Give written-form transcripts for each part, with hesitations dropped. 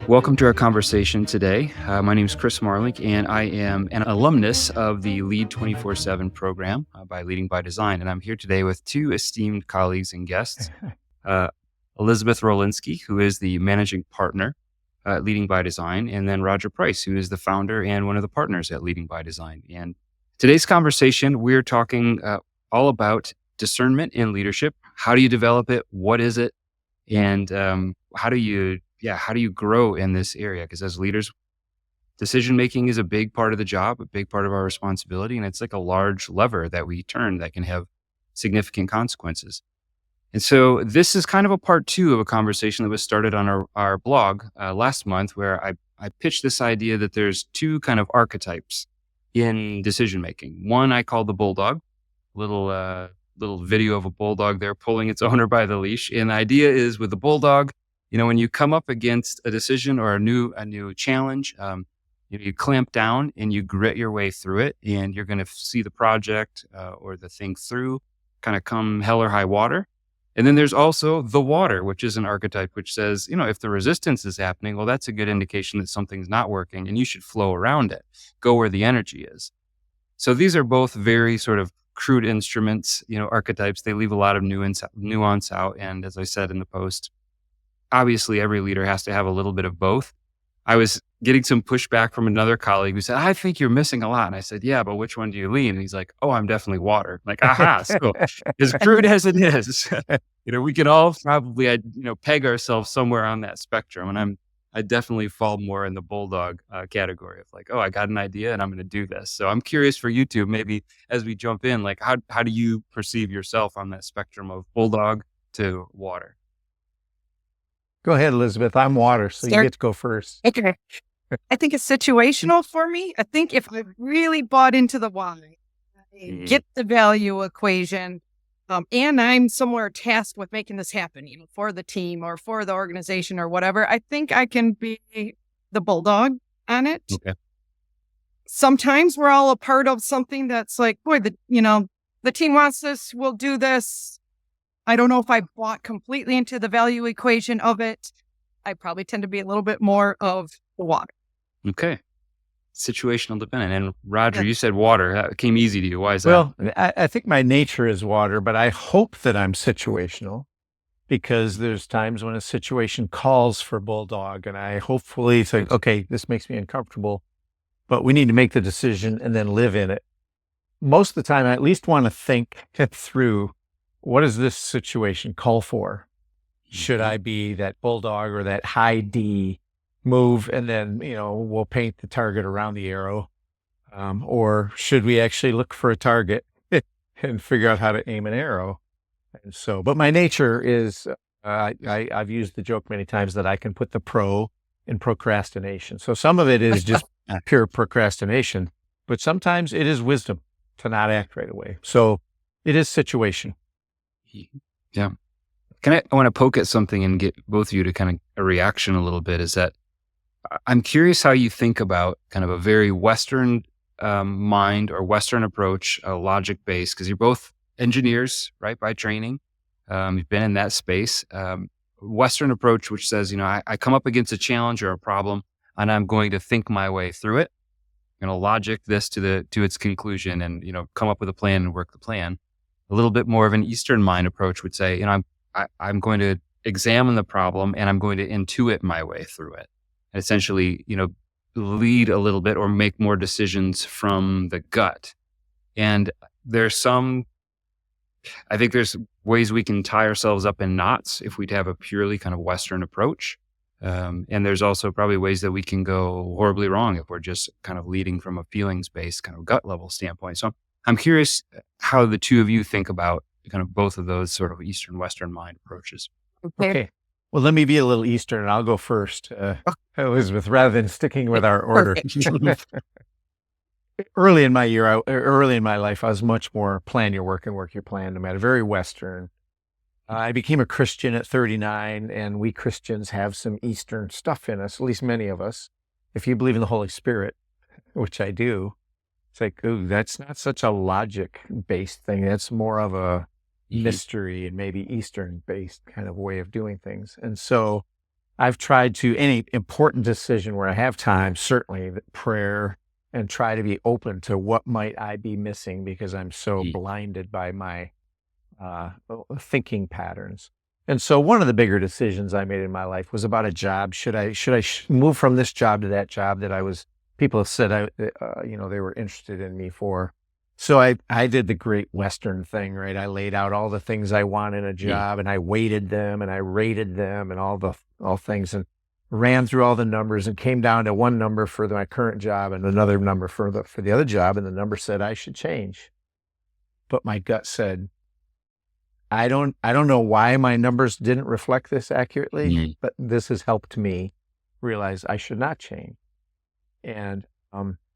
Welcome to our conversation today. My name is Chris Marlink, and I am an alumnus of the Lead 24/7 program by Leading by Design. And I'm here today with two esteemed colleagues and guests, uh, Elizabeth Rolinski, who is the managing partner at Leading by Design, and then Rodger Price, who is the founder and one of the partners at Leading by Design. And today's conversation, we're talking all about discernment in leadership. How do you develop it? What is it? And how do you grow in this area? Because as leaders, decision making is a big part of the job, a big part of our responsibility, and it's like a large lever that we turn that can have significant consequences. And so this is kind of a part two of a conversation that was started on our blog last month, where I pitched this idea that there's two kind of archetypes in decision making. One I call the Bulldog, little video of a bulldog there pulling its owner by the leash. And the idea is with the bulldog, when you come up against a decision or a new challenge, you clamp down and you grit your way through it, and you're going to see the project or the thing through, kind of come hell or high water. And then there's also the water, which is an archetype which says, if the resistance is happening, well, that's a good indication that something's not working, and you should flow around it, go where the energy is. So these are both very sort of crude instruments, archetypes. They leave a lot of nuance out. And as I said in the post, obviously every leader has to have a little bit of both. I was getting some pushback from another colleague who said, I think you're missing a lot. And I said, yeah, but which one do you lean? And he's like, oh, I'm definitely water. I'm like, aha. So as crude as it is, we can all probably, peg ourselves somewhere on that spectrum. And I definitely fall more in the bulldog category of like, oh, I got an idea and I'm going to do this. So I'm curious for you two, maybe as we jump in, like how do you perceive yourself on that spectrum of bulldog to water? Go ahead, Elizabeth. I'm water, so you get to go first. Okay. I think it's situational for me. I think if I really bought into the why, get the value equation, and I'm somewhere tasked with making this happen, for the team or for the organization or whatever, I think I can be the bulldog on it. Okay. Sometimes we're all a part of something that's like, boy, the team wants this, we'll do this. I don't know if I bought completely into the value equation of it. I probably tend to be a little bit more of the water. Okay. Situational dependent. And Rodger, you said water. That came easy to you. Why is that? Well, I think my nature is water, but I hope that I'm situational because there's times when a situation calls for bulldog, and I hopefully think, okay, this makes me uncomfortable, but we need to make the decision and then live in it. Most of the time, I at least want to think through, what does this situation call for? Should I be that bulldog or that high D move, and then, we'll paint the target around the arrow? Or should we actually look for a target and figure out how to aim an arrow? And so, but my nature is, I've used the joke many times that I can put the pro in procrastination. So some of it is just pure procrastination, but sometimes it is wisdom to not act right away. So it is situation. Yeah. I want to poke at something and get both of you to kind of a reaction a little bit, is that I'm curious how you think about kind of a very Western mind or Western approach, logic-based, because you're both engineers, right, by training. You've been in that space. Western approach, which says, I come up against a challenge or a problem, and I'm going to think my way through it. I'm going to logic this to its conclusion and, come up with a plan and work the plan. A little bit more of an Eastern mind approach would say, I'm going to examine the problem and I'm going to intuit my way through it. And essentially, lead a little bit or make more decisions from the gut. And I think there's ways we can tie ourselves up in knots if we'd have a purely kind of Western approach. And there's also probably ways that we can go horribly wrong if we're just kind of leading from a feelings-based kind of gut level standpoint. So I'm curious how the two of you think about kind of both of those sort of Eastern, Western mind approaches. Okay. Well, let me be a little Eastern and I'll go first, Elizabeth, rather than sticking with our order. Early in my life, I was much more plan your work and work your plan, no matter, very Western. I became a Christian at 39, and we Christians have some Eastern stuff in us, at least many of us. If you believe in the Holy Spirit, which I do, it's like, ooh, that's not such a logic-based thing. That's more of a mystery and maybe Eastern-based kind of way of doing things. And so I've tried to, any important decision where I have time, certainly prayer, and try to be open to what might I be missing because I'm so blinded by my thinking patterns. And so one of the bigger decisions I made in my life was about a job. Should I move from this job to that job that people have said they were interested in me for. So I did the great Western thing, right? I laid out all the things I want in a job and I weighted them and I rated them and all things and ran through all the numbers and came down to one number for my current job and another number for the other job. And the number said I should change. But my gut said, I don't know why my numbers didn't reflect this accurately, but this has helped me realize I should not change. And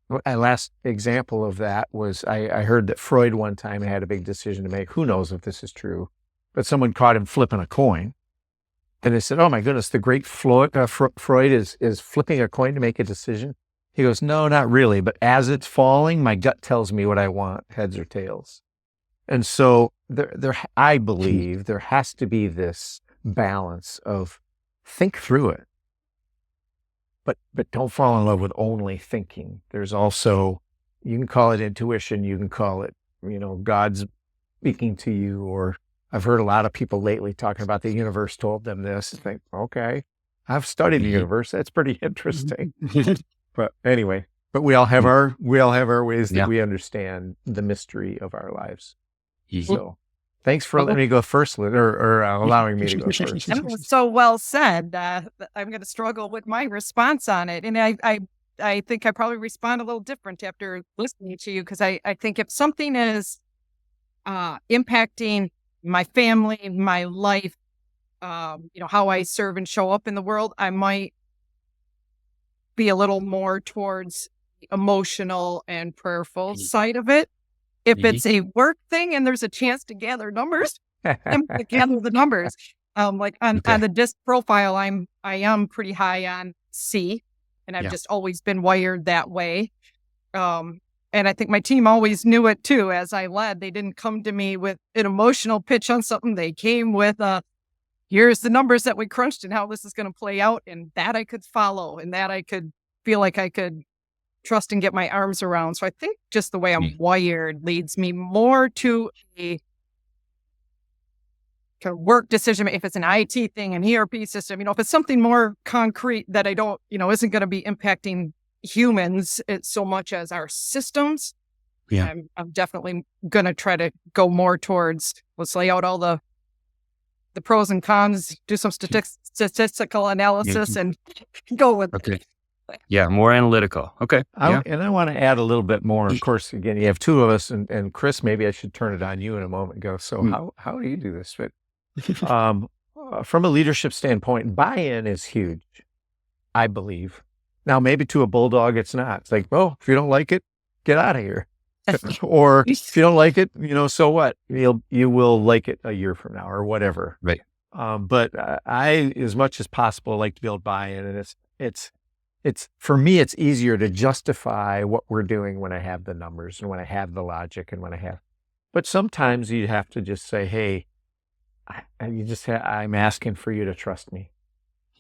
my last example of that was I heard that Freud one time had a big decision to make. Who knows if this is true, but someone caught him flipping a coin. And they said, oh my goodness, the great Freud is flipping a coin to make a decision. He goes, no, not really. But as it's falling, my gut tells me what I want, heads or tails. And so I believe there has to be this balance of think through it, but don't fall in love with only thinking. There's also, you can call it intuition, you can call it, God's speaking to you, or I've heard a lot of people lately talking about the universe told them this. I think, okay, I've studied the universe. That's pretty interesting. But anyway, we all have our ways that we understand the mystery of our lives. So thanks for letting me go first, Lynn, or allowing me to go first. That was so well said. I'm going to struggle with my response on it. And I think I probably respond a little different after listening to you, because I think if something is impacting my family, my life, how I serve and show up in the world, I might be a little more towards the emotional and prayerful side of it. If it's a work thing and there's a chance to gather numbers, I'm going to gather the numbers. On the DISC profile, I am pretty high on C, and I've just always been wired that way. And I think my team always knew it too. As I led, they didn't come to me with an emotional pitch on something. They came with here's the numbers that we crunched and how this is going to play out, and that I could follow, and that I could feel like I could trust and get my arms around. So I think just the way I'm wired leads me more to a kind of work decision. If it's an IT thing, an ERP system, if it's something more concrete that I don't, isn't going to be impacting humans so much as our systems. Yeah. I'm definitely going to try to go more towards, let's lay out all the pros and cons, do some statistical analysis and go with it. Yeah, more analytical. Okay. And I want to add a little bit more. Of course, again, you have two of us, and Chris, maybe I should turn it on you in a moment and go, so how do you do this? But from a leadership standpoint, buy-in is huge, I believe. Now, maybe to a Bulldog, it's not. It's like, well, if you don't like it, get out of here. Or if you don't like it, so what? You will like it a year from now or whatever. Right. But I, as much as possible, like to build buy-in, and it's for me, it's easier to justify what we're doing when I have the numbers and when I have the logic and but sometimes you have to just say, hey, I'm asking for you to trust me.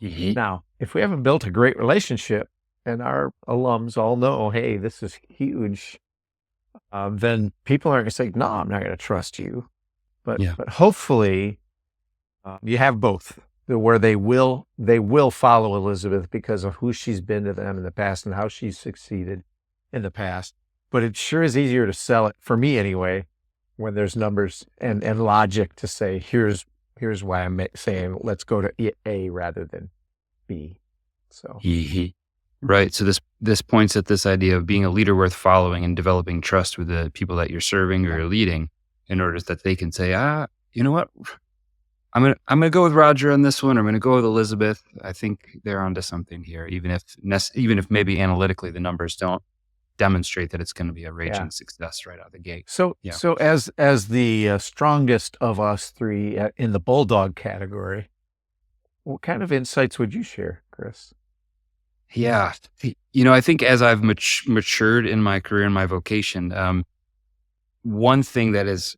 Now, if we haven't built a great relationship and our alums all know, hey, this is huge, then people aren't going to say, no, I'm not going to trust you. But hopefully you have both. Where they will follow Elizabeth because of who she's been to them in the past and how she's succeeded in the past. But it sure is easier to sell it, for me anyway, when there's numbers and logic to say, here's why I'm saying let's go to A rather than B. So right. So this points at this idea of being a leader worth following and developing trust with the people that you're serving or you're leading, in order that they can say, you know what? I'm gonna go with Rodger on this one. Or I'm gonna go with Elizabeth. I think they're onto something here, even if maybe analytically the numbers don't demonstrate that it's going to be a raging success right out of the gate. So as the strongest of us three in the Bulldog category, what kind of insights would you share, Chris? Yeah, I think as I've matured in my career and my vocation, one thing that is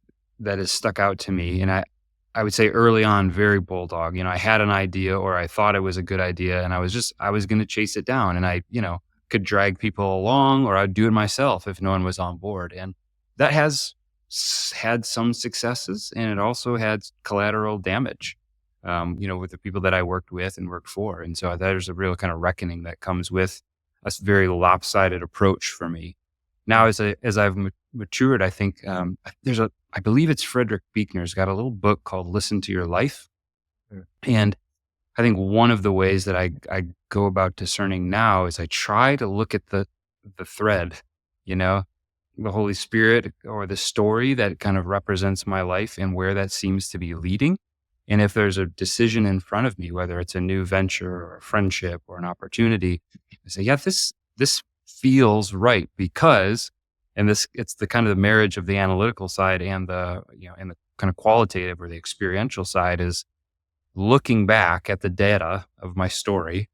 stuck out to me, and I would say early on, very Bulldog. I had an idea or I thought it was a good idea and I was going to chase it down and could drag people along or I'd do it myself if no one was on board. And that has had some successes and it also had collateral damage, with the people that I worked with and worked for. And so there's a real kind of reckoning that comes with a very lopsided approach for me. Now, as I've matured, I think I believe it's Frederick Buechner's got a little book called Listen to Your Life. Mm. And I think one of the ways that I go about discerning now is I try to look at the thread, the Holy Spirit or the story that kind of represents my life and where that seems to be leading. And if there's a decision in front of me, whether it's a new venture or a friendship or an opportunity, I say, yeah, this feels right because, and it's the kind of the marriage of the analytical side and the kind of qualitative or the experiential side is looking back at the data of my story.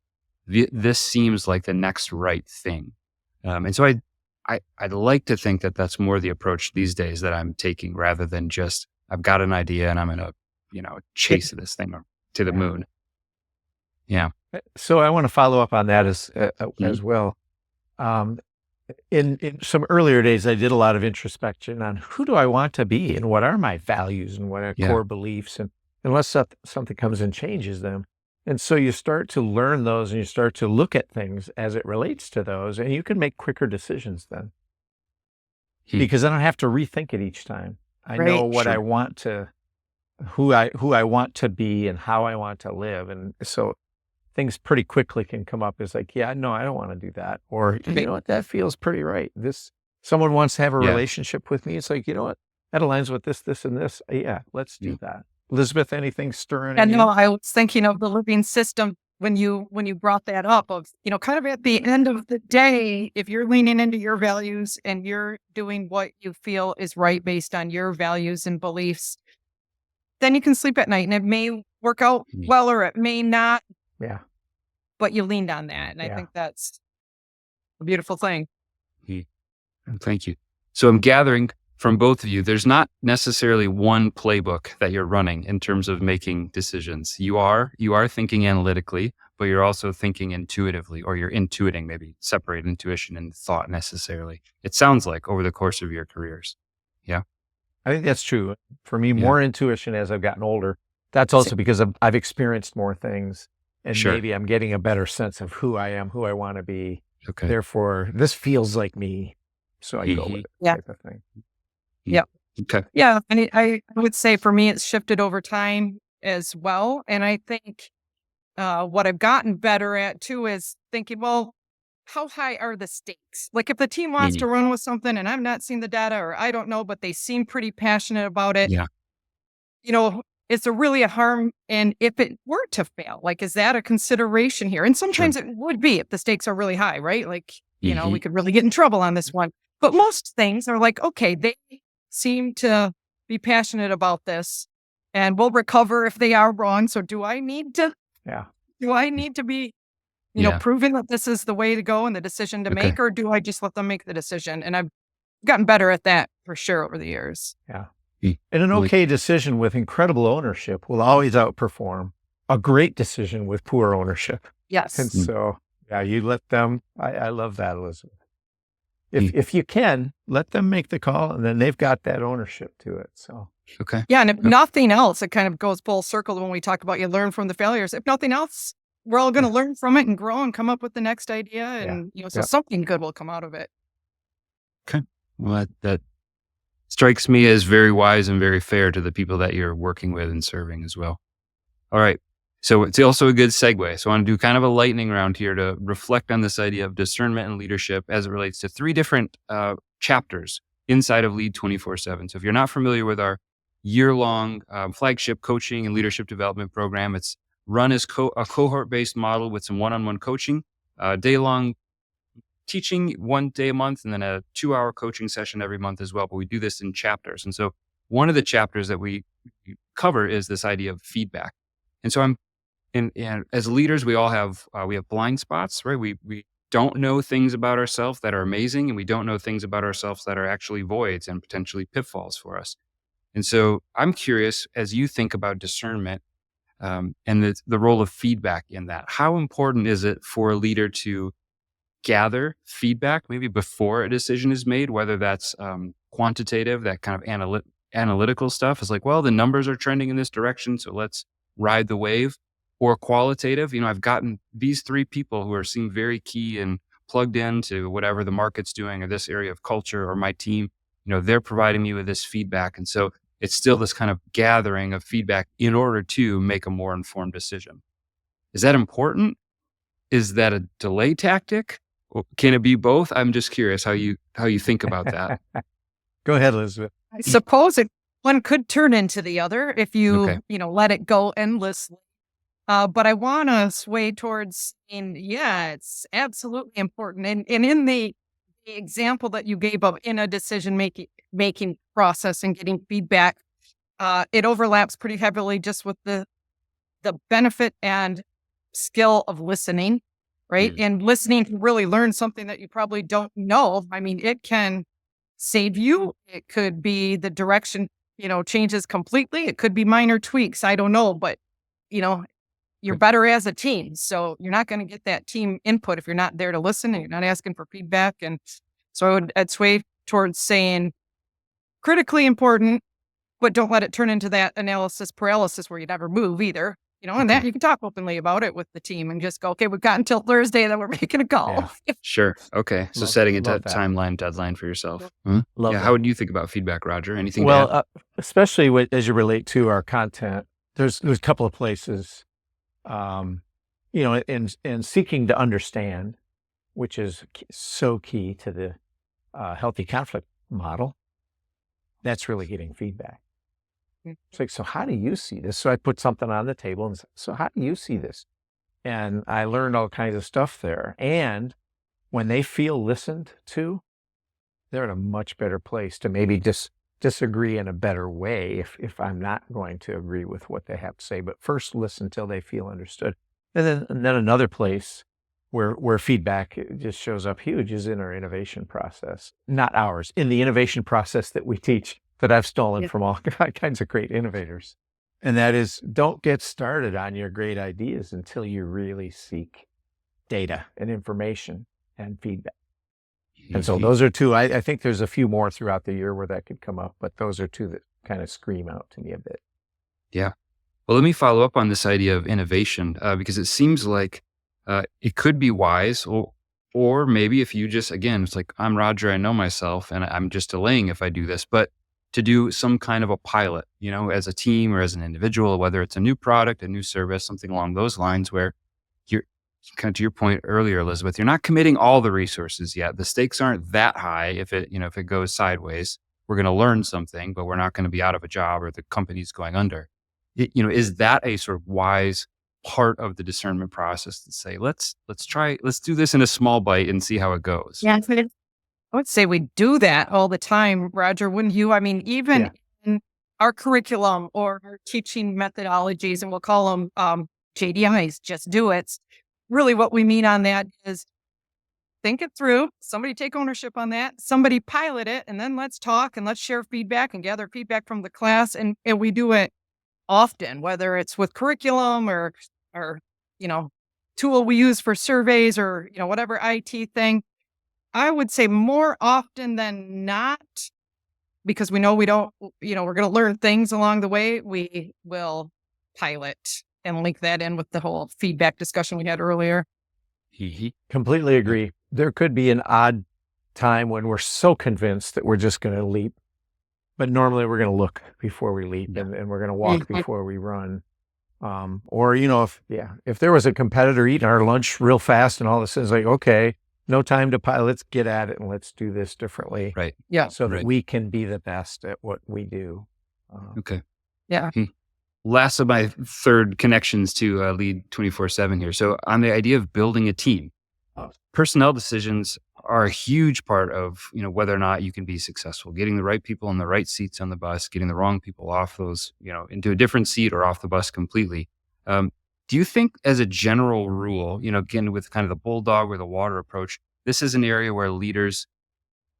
This seems like the next right thing. And so I'd like to think that that's more the approach these days that I'm taking rather than just, I've got an idea and I'm going to, chase this thing to the moon. Yeah. So I want to follow up on that as well. In some earlier days, I did a lot of introspection on who do I want to be and what are my values and what are core beliefs, and unless something comes and changes them. And so you start to learn those and you start to look at things as it relates to those, and you can make quicker decisions then. Because I don't have to rethink it each time. I know what I want to, who I want to be and how I want to live. And so things pretty quickly can come up as like, yeah, no, I don't want to do that. Or, you know what, that feels pretty right. Someone wants to have a relationship with me. It's like, you know what, that aligns with this, and this. Yeah, let's do that. Elizabeth, anything stirring? And no, I was thinking of the living system when you brought that up of, kind of at the end of the day, if you're leaning into your values and you're doing what you feel is right based on your values and beliefs, then you can sleep at night and it may work out well or it may not. Yeah. But you leaned on that. And I think that's a beautiful thing. Thank you. So I'm gathering from both of you, there's not necessarily one playbook that you're running in terms of making decisions. You are thinking analytically, but you're also thinking intuitively, or you're intuiting, maybe separate intuition and thought necessarily. It sounds like over the course of your careers. Yeah. I think that's true. For me, more intuition as I've gotten older. That's also because I've experienced more things, and maybe I'm getting a better sense of who I am, who I want to be. Okay. Therefore, this feels like me, so I go with it. Type of thing. Yeah. Okay. Yeah. And I would say for me, it's shifted over time as well. And I think what I've gotten better at too is thinking, well, how high are the stakes? Like if the team wants to run with something and I'm not seeing the data or I don't know, but they seem pretty passionate about it. Yeah. Is there really a harm? And if it were to fail, like, is that a consideration here? And sometimes it would be if the stakes are really high, right? Like, we could really get in trouble on this one. But most things are like, okay, they seem to be passionate about this and we'll recover if they are wrong. So do I need to be, proving that this is the way to go and the decision to make, or do I just let them make the decision? And I've gotten better at that for sure over the years. Yeah. And an okay decision with incredible ownership will always outperform a great decision with poor ownership. Yes. And so, you let them, I love that, Elizabeth. If you can, let them make the call and then they've got that ownership to it. So, okay. Yeah. And if nothing else, it kind of goes full circle when we talk about you learn from the failures. If nothing else, we're all going to learn from it and grow and come up with the next idea. And, so something good will come out of it. Okay. Well, that strikes me as very wise and very fair to the people that you're working with and serving as well. All right. So it's also a good segue. So I want to do kind of a lightning round here to reflect on this idea of discernment and leadership as it relates to 3 different chapters inside of Lead 24/7. So if you're not familiar with our year-long flagship coaching and leadership development program, it's run as a cohort-based model with some one-on-one coaching, day-long teaching 1 day a month, and then a 2-hour coaching session every month as well. But we do this in chapters. And so one of the chapters that we cover is this idea of feedback. And so and as leaders, we all have blind spots, right? We don't know things about ourselves that are amazing, and we don't know things about ourselves that are actually voids and potentially pitfalls for us. And so I'm curious, as you think about discernment and the role of feedback in that, how important is it for a leader to gather feedback maybe before a decision is made, whether that's quantitative, that kind of analytical stuff is like, well, the numbers are trending in this direction, so let's ride the wave, or qualitative, I've gotten these three people who are seem very key and plugged into whatever the market's doing or this area of culture or my team, they're providing me with this feedback. And so it's still this kind of gathering of feedback in order to make a more informed decision. Is that important? Is that a delay tactic? Or can it be both? I'm just curious how you think about that. Go ahead, Elizabeth. I suppose one could turn into the other if you, Okay. let it go endlessly. But I want to sway towards, it's absolutely important. And in the example that you gave of in a decision making process and getting feedback, it overlaps pretty heavily just with the benefit and skill of listening, right? And listening to really learn something that you probably don't know. I mean, it can save you. It could be the direction, changes completely. It could be minor tweaks. I don't know, but you're better as a team. So you're not going to get that team input if you're not there to listen and you're not asking for feedback. And so I'd sway towards saying critically important, but don't let it turn into that analysis paralysis where you never move either. And that you can talk openly about it with the team and just go, okay, we've got until Thursday, then we're making a call. Yeah. Sure. Okay. So setting a timeline, deadline for yourself. Love that. How would you think about feedback, Rodger? Anything? Well, especially as you relate to our content, there's a couple of places, in seeking to understand, which is so key to the healthy conflict model. That's really getting feedback. It's like, so how do you see this? So I put something on the table and said, so how do you see this? And I learned all kinds of stuff there. And when they feel listened to, they're in a much better place to maybe disagree in a better way if I'm not going to agree with what they have to say. But first listen till they feel understood. And then another place where feedback just shows up huge is in our innovation process. Not ours, in the innovation process that we teach, that I've stolen from all kinds of great innovators. And that is, don't get started on your great ideas until you really seek data and information and feedback. And so those are two. I think there's a few more throughout the year where that could come up, but those are two that kind of scream out to me a bit. Yeah. Well, let me follow up on this idea of innovation, because it seems like it could be wise, or maybe if you just, again, it's like, I'm Rodger, I know myself, and I'm just delaying if I do this, but to do some kind of a pilot, as a team or as an individual, whether it's a new product, a new service, something along those lines, where you're kind of, to your point earlier, Elizabeth, you're not committing all the resources yet. The stakes aren't that high. If it goes sideways, we're going to learn something, but we're not going to be out of a job or the company's going under. Is that a sort of wise part of the discernment process to say, let's do this in a small bite and see how it goes? Yeah, I would say we do that all the time, Rodger, wouldn't you? I mean, even in our curriculum or our teaching methodologies, and we'll call them JDIs, just do it. Really what we mean on that is think it through. Somebody take ownership on that. Somebody pilot it, and then let's talk and let's share feedback and gather feedback from the class. And we do it often, whether it's with curriculum or tool we use for surveys or, whatever IT thing. I would say more often than not, because we know we don't, we're going to learn things along the way, we will pilot and link that in with the whole feedback discussion we had earlier. Completely agree. There could be an odd time when we're so convinced that we're just going to leap, but normally we're going to look before we leap and we're going to walk before we run. Or, if there was a competitor eating our lunch real fast and all of a sudden it's like, okay, no time to pilot, let's get at it and let's do this differently. Right. Yeah. So that we can be the best at what we do. Okay. Yeah. Last of my third connections to Lead 24/7 here. So on the idea of building a team, personnel decisions are a huge part of, whether or not you can be successful, getting the right people in the right seats on the bus, getting the wrong people off those, into a different seat or off the bus completely. Do you think as a general rule, again, with kind of the Bulldog or the water approach, this is an area where leaders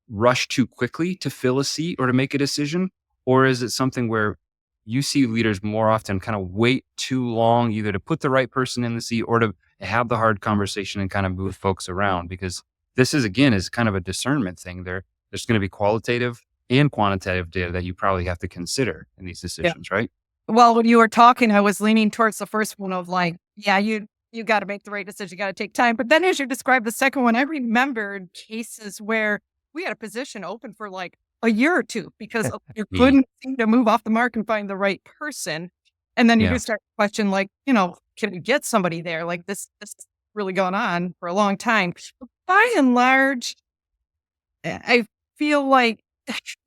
rush too quickly to fill a seat or to make a decision? Or is it something where you see leaders more often kind of wait too long, either to put the right person in the seat or to have the hard conversation and kind of move folks around? Because this is, again, is kind of a discernment thing. There's going to be qualitative and quantitative data that you probably have to consider in these decisions, right? Well, when you were talking, I was leaning towards the first one of like, yeah, you got to make the right decision. You got to take time. But then as you described the second one, I remembered cases where we had a position open for like a year or two because you couldn't seem to move off the mark and find the right person. And then you do start to question like, can we get somebody there? Like this has really gone on for a long time. But by and large, I feel like,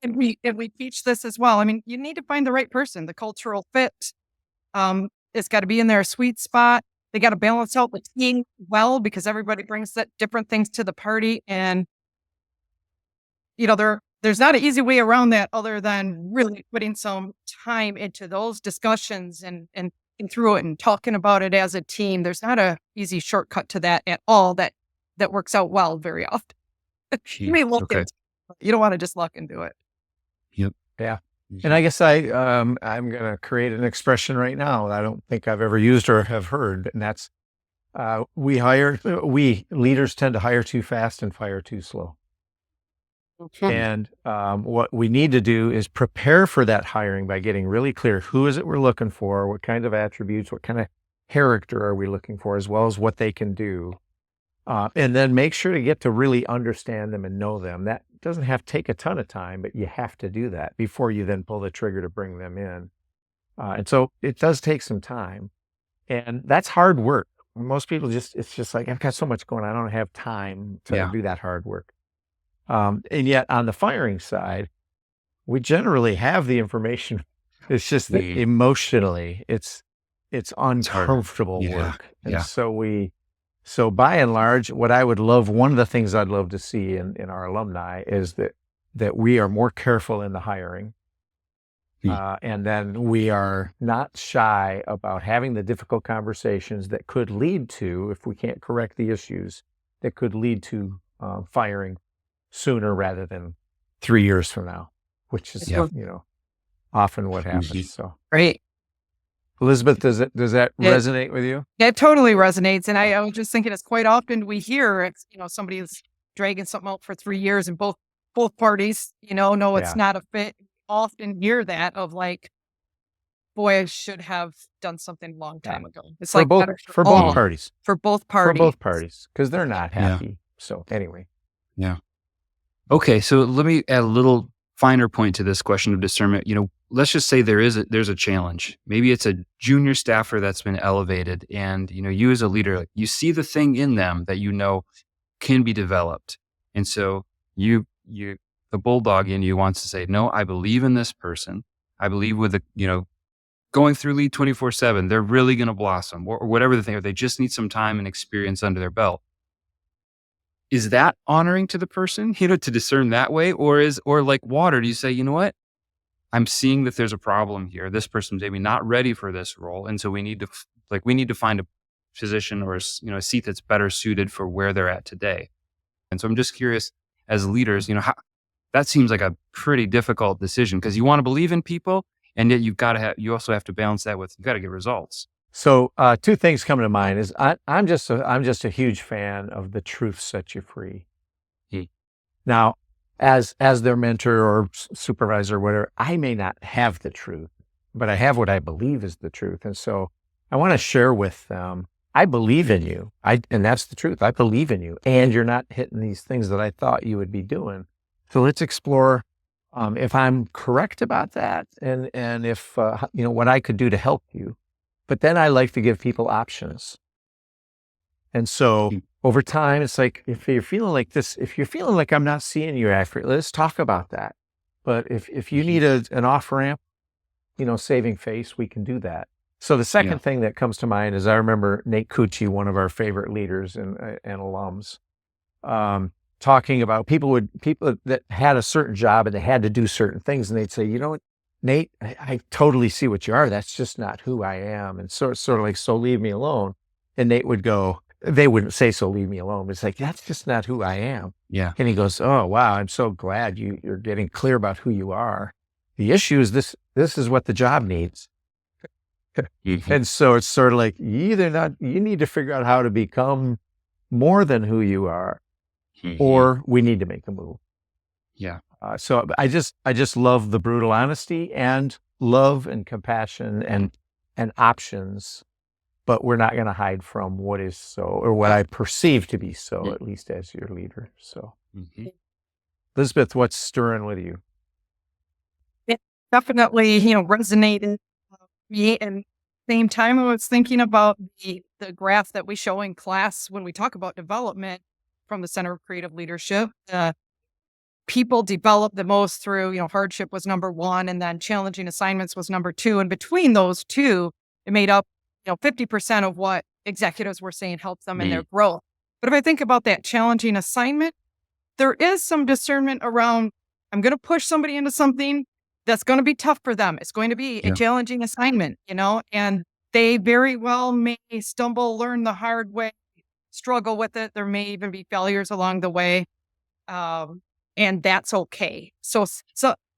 and we teach this as well. I mean, you need to find the right person, the cultural fit. It's got to be in their sweet spot. They got to balance out the team well because everybody brings that different things to the party. And, there's not an easy way around that other than really putting some time into those discussions and through it and talking about it as a team. There's not a easy shortcut to that at all that works out well very often. You may look at it. You don't want to just luck into it. Yep. Yeah. And I guess I'm going to create an expression right now that I don't think I've ever used or have heard. And that's, we leaders tend to hire too fast and fire too slow. Okay. And what we need to do is prepare for that hiring by getting really clear. Who is it we're looking for? What kind of attributes, what kind of character are we looking for, as well as what they can do? And then make sure to get to really understand them and know them. That doesn't have to take a ton of time, but you have to do that before you then pull the trigger to bring them in. And so it does take some time, and that's hard work. Most people it's just like, I've got so much going on. I don't have time to do that hard work. And yet on the firing side, we generally have the information. It's just that emotionally it's uncomfortable work. And so by and large, one of the things I'd love to see in our alumni is that we are more careful in the hiring. And then we are not shy about having the difficult conversations that could lead to, if we can't correct the issues, that could lead to firing sooner rather than 3 years from now, which is, often what happens. So Great. Elizabeth, does that resonate with you? Yeah, it totally resonates. And I was just thinking, it's quite often we hear it's, somebody is dragging something out for 3 years and both parties, know it's not a fit. Often hear that of like, boy, I should have done something a long time ago. It's for like both parties. For both parties. For both parties, because they're not happy. So anyway. Yeah. Okay, so let me add a little finer point to this question of discernment. Let's just say there's a challenge. Maybe it's a junior staffer that's been elevated, and you as a leader, you see the thing in them that can be developed, and so the Bulldog in you wants to say, no, I believe in this person. I believe with going through Lead 24/7, they're really going to blossom, or whatever the thing, or they just need some time and experience under their belt. Is that honoring to the person, to discern that way? Or like water, do you say, you know what? I'm seeing that there's a problem here. This person's maybe not ready for this role. And so we need to find a position or, a seat that's better suited for where they're at today. And so I'm just curious, as leaders, that seems like a pretty difficult decision because you want to believe in people, and yet you also have to balance that with, you've got to get results. So two things come to mind is I'm just a huge fan of the truth sets you free. Now, as their mentor or supervisor or whatever, I may not have the truth, but I have what I believe is the truth. And so I want to share with them, I believe in you. And that's the truth. I believe in you, and you're not hitting these things that I thought you would be doing. So let's explore if I'm correct about that, and if what I could do to help you. But then I like to give people options. And so over time, it's like, if you're feeling like this, if you're feeling like I'm not seeing you accurately, let's talk about that. But if you need an off-ramp, saving face, we can do that. So the second thing that comes to mind is I remember Nate Cucci, one of our favorite leaders and alums, talking about people that had a certain job and they had to do certain things. And they'd say, Nate, I totally see what you are. That's just not who I am. And so it's sort of like, so leave me alone. And Nate would go, they wouldn't say, so leave me alone. But it's like, that's just not who I am. Yeah. And he goes, oh, wow, I'm so glad you're getting clear about who you are. The issue is this is what the job needs. And so it's sort of like, you need to figure out how to become more than who you are, or we need to make a move. Yeah. So I just love the brutal honesty and love and compassion and options, but we're not going to hide from what is so, or what I perceive to be so, at least as your leader. So, Elizabeth, what's stirring with you? It definitely, resonated with me. And same time, I was thinking about the graph that we show in class when we talk about development from the Center of Creative Leadership. People develop the most through, hardship was number one, and then challenging assignments was number two. And between those two, it made up, 50% of what executives were saying helped them in their growth. But if I think about that challenging assignment, there is some discernment around, I'm going to push somebody into something that's going to be tough for them. It's going to be a challenging assignment, and they very well may stumble, learn the hard way, struggle with it. There may even be failures along the way. And that's okay. So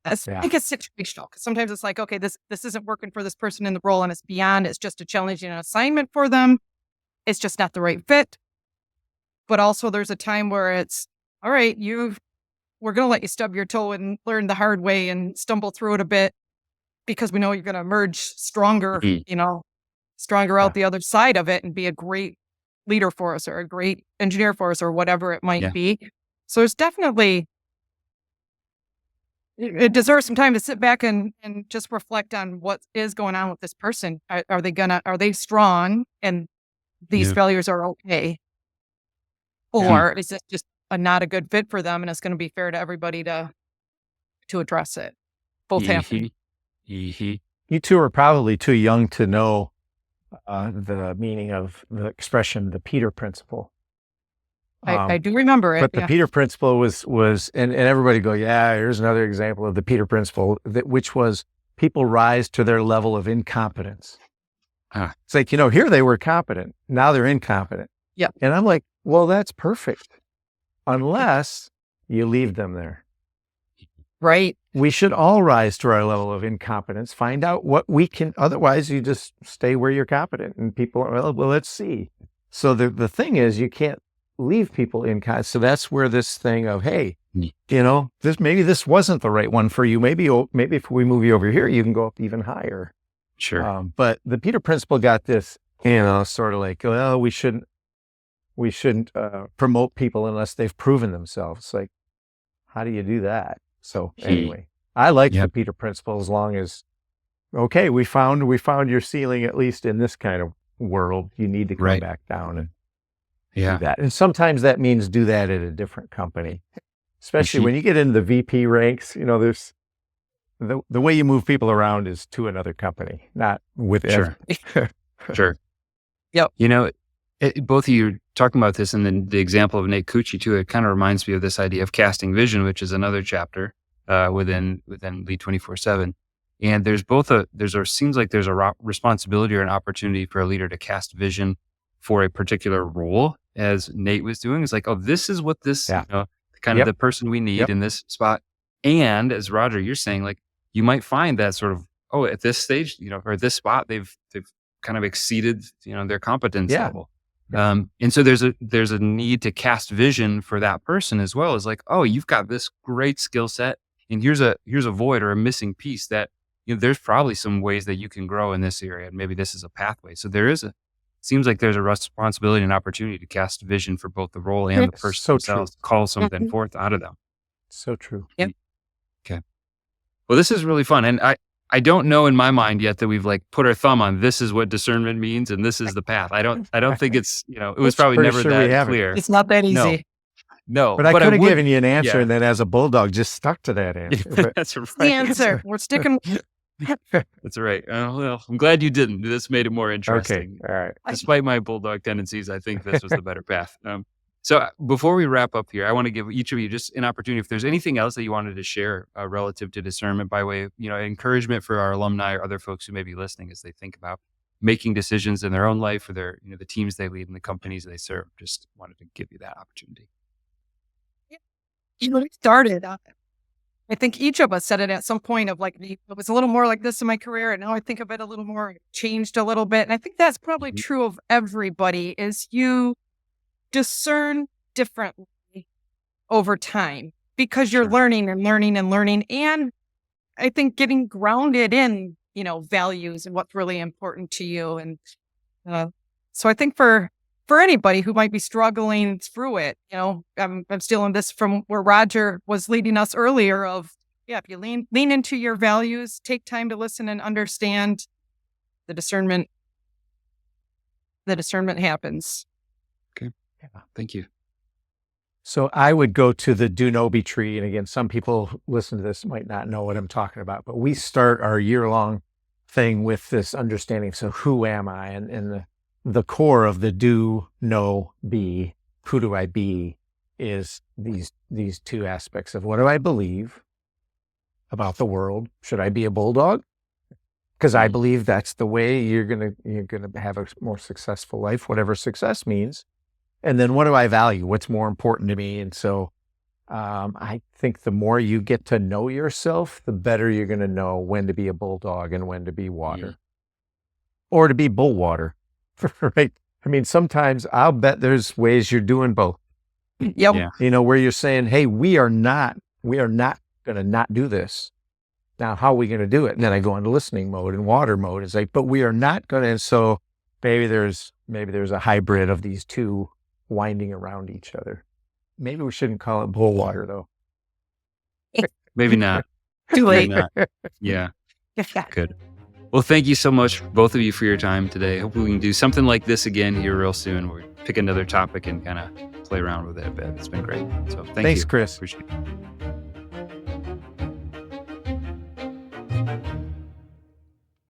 I think it's situational, because sometimes it's like, okay, this isn't working for this person in the role, and it's beyond, it's just a challenging assignment for them. It's just not the right fit. But also there's a time where it's, all right, we're going to let you stub your toe and learn the hard way and stumble through it a bit, because we know you're going to emerge stronger, stronger out the other side of it and be a great leader for us, or a great engineer for us, or whatever it might be. So it's definitely, it deserves some time to sit back and just reflect on what is going on with this person. Are they strong and these failures are okay? Or is it just not a good fit for them, and it's going to be fair to everybody to address it? Both happen. You two are probably too young to know the meaning of the expression, the Peter Principle. I do remember it. But the Peter Principle was, and everybody go, here's another example of the Peter Principle, which was people rise to their level of incompetence. It's like, here they were competent, now they're incompetent. Yeah. And I'm like, well, that's perfect, unless you leave them there. Right. We should all rise to our level of incompetence, find out what we can, otherwise you just stay where you're competent, and people are, well, let's see. So the thing is, you can't leave people in. So that's where this thing of, hey, maybe this wasn't the right one for you. Maybe if we move you over here, you can go up even higher. Sure. But the Peter Principle got this, sort of like, well, we shouldn't promote people unless they've proven themselves. Like, how do you do that? So anyway, I like the Peter Principle, as long as, okay, we found your ceiling, at least in this kind of world. You need to come back down and do that. And sometimes that means do that at a different company, especially when you get into the VP ranks. There's the way you move people around is to another company, not with Sure. Yep. Both of you are talking about this, and then the example of Nate Cucci too. It kind of reminds me of this idea of casting vision, which is another chapter within Lead 24/7. And seems like there's a responsibility or an opportunity for a leader to cast vision for a particular role, as Nate was doing. It's like, oh, this is what this, kind of the person we need in this spot. And as Rodger, you're saying, like, you might find that sort of, oh, at this stage, or at this spot, they've kind of exceeded, their competence level. And so there's a need to cast vision for that person as well. As like, oh, you've got this great skill set, and here's a void or a missing piece that, there's probably some ways that you can grow in this area, and maybe this is a pathway. So seems like there's a responsibility and opportunity to cast vision for both the role and the person themselves, call something forth out of them. So true. Yep. Okay. Well, this is really fun. And I don't know in my mind yet that we've like put our thumb on, this is what discernment means and this is the path. I don't think it's, it was probably never that clear. It's not that easy. No. But I could have given you an answer, and then as a bulldog, just stuck to that answer. That's right. The answer. We're sticking. That's right. Well, I'm glad you didn't. This made it more interesting. Okay. All right. Despite my bulldog tendencies, I think this was the better path. So before we wrap up here, I want to give each of you just an opportunity. If there's anything else that you wanted to share relative to discernment, by way of encouragement for our alumni or other folks who may be listening as they think about making decisions in their own life or their the teams they lead and the companies they serve. Just wanted to give you that opportunity. It started. I think each of us said it at some point of like, it was a little more like this in my career. And now I think of it a little more, changed a little bit. And I think that's probably true of everybody is you discern differently over time because you're learning and learning and learning. And I think getting grounded in, values and what's really important to you. And so I think for anybody who might be struggling through it, I'm stealing this from where Rodger was leading us earlier of, if you lean into your values, take time to listen and understand, the discernment happens. Okay. Yeah. Thank you. So I would go to the do know be tree. And again, some people who listen to this might not know what I'm talking about, but we start our year-long thing with this understanding. So who am I? And the core of the do, know, be, who do I be, is these two aspects of what do I believe about the world? Should I be a bulldog? Because I believe that's the way you're gonna have a more successful life, whatever success means. And then what do I value? What's more important to me? And so I think the more you get to know yourself, the better you're going to know when to be a bulldog and when to be water, or to be bull water. Right. I mean, sometimes I'll bet there's ways you're doing both. Yep. Yeah. Where you're saying, hey, we are not going to not do this. Now, how are we going to do it? And then I go into listening mode and water mode. It's like, but we are not going to. And so maybe there's a hybrid of these two winding around each other. Maybe we shouldn't call it bull water though. Maybe not. Too late. Maybe not. Yeah. Good. Well, thank you so much, both of you, for your time today. Hopefully we can do something like this again here real soon. Where we pick another topic and kind of play around with it a bit. It's been great. So thanks, Chris. Appreciate it.